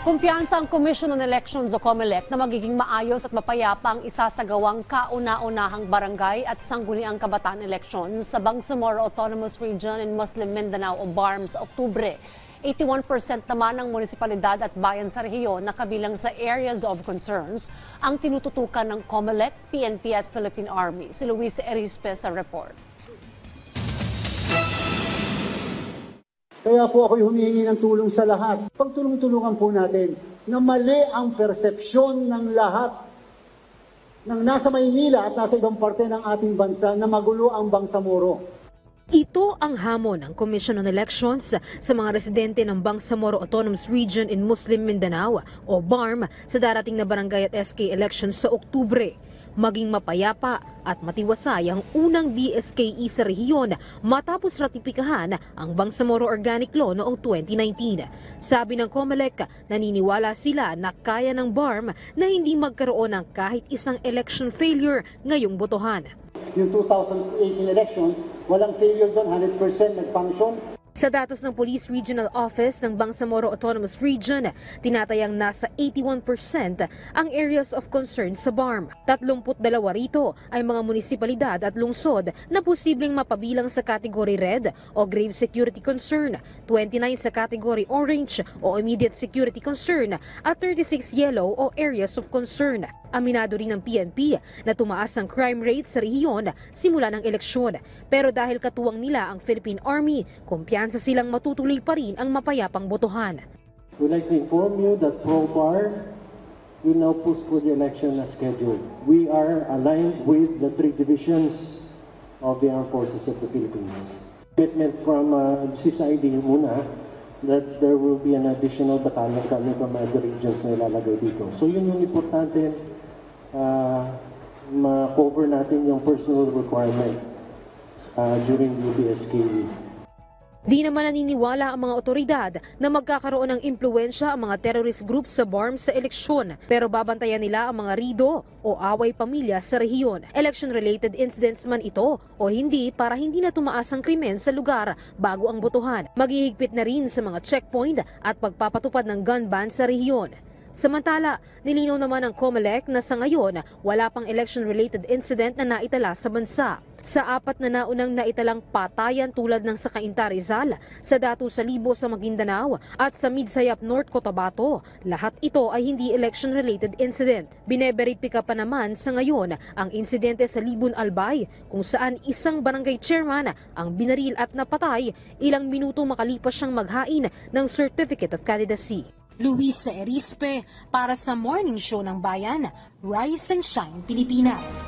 Kumpiyansa ang Commission on Elections o COMELEC na magiging maayos at mapayapa ang isasagawang kauna-unahang barangay at sangguniang kabataan eleksyon sa Bangsamoro Autonomous Region in Muslim Mindanao o BARM sa Oktubre. 81% naman ng munisipalidad at bayan sa rehiyon na kabilang sa areas of concerns ang tinututukan ng COMELEC, PNP at Philippine Army. Si Luis Erispe sa report. Kaya po ako'y humihingi ng tulong sa lahat. Pagtulong-tulungan po natin na mali ang persepsyon ng lahat ng nasa Maynila at nasa ibang parte ng ating bansa na magulo ang Bangsamoro. Ito ang hamon ng Commission on Elections sa mga residente ng Bangsamoro Autonomous Region in Muslim Mindanao o BARM sa darating na barangay at SK elections sa Oktubre. Maging mapayapa at matiwasay ang unang BSKE sa rehiyon matapos ratipikahan ang Bangsamoro Organic Law noong 2019. Sabi ng COMELEC, naniniwala sila na kaya ng BARM na hindi magkaroon ng kahit isang election failure ngayong botohan. Yung 2018 elections, walang failure doon, 100% nag-function. Sa datos ng Police Regional Office ng Bangsamoro Autonomous Region, tinatayang nasa 81% ang areas of concern sa BARM. 32 rito ay mga munisipalidad at lungsod na posibleng mapabilang sa Category Red o Grave Security Concern, 29 sa Category Orange o Immediate Security Concern at 36 Yellow o Areas of Concern. Aminado rin ng PNP na tumaas ang crime rate sa rehiyon simula ng eleksyon. Pero dahil katuwang nila ang Philippine Army, kumpiyansa silang matutuloy pa rin ang mapayapang botohan. We'd like to inform you that ProBAR will now push for the election as scheduled. We are aligned with the 3 divisions of the Armed Forces of the Philippines. Commitment from 6ID muna that there will be an additional battalion coming from other regions na ilalagay dito. So yun yung importante, ma-cover natin yung personal requirement during the BSKE. Di naman naniniwala ang mga otoridad na magkakaroon ng impluensya ang mga terrorist groups sa BARM sa eleksyon, pero babantayan nila ang mga rido o away pamilya sa rehiyon. Election-related incidents man ito o hindi para hindi na tumaas ang krimen sa lugar bago ang botohan. Maghihigpit na rin sa mga checkpoint at pagpapatupad ng gun ban sa rehiyon. Samantala, nilinaw naman ng COMELEC na sa ngayon wala pang election-related incident na naitala sa bansa. Sa 4 na naunang naitalang patayan tulad ng sa Cainta Rizal, sa Datu Salibo sa Maguindanao at sa Midsayap North Cotabato, lahat ito ay hindi election-related incident. Bineberipika pa naman sa ngayon ang insidente sa Libon Albay kung saan isang barangay chairman ang binaril at napatay ilang minuto makalipas siyang maghain ng Certificate of Candidacy. Luisa Erispe para sa Morning Show ng Bayan, Rise and Shine Pilipinas.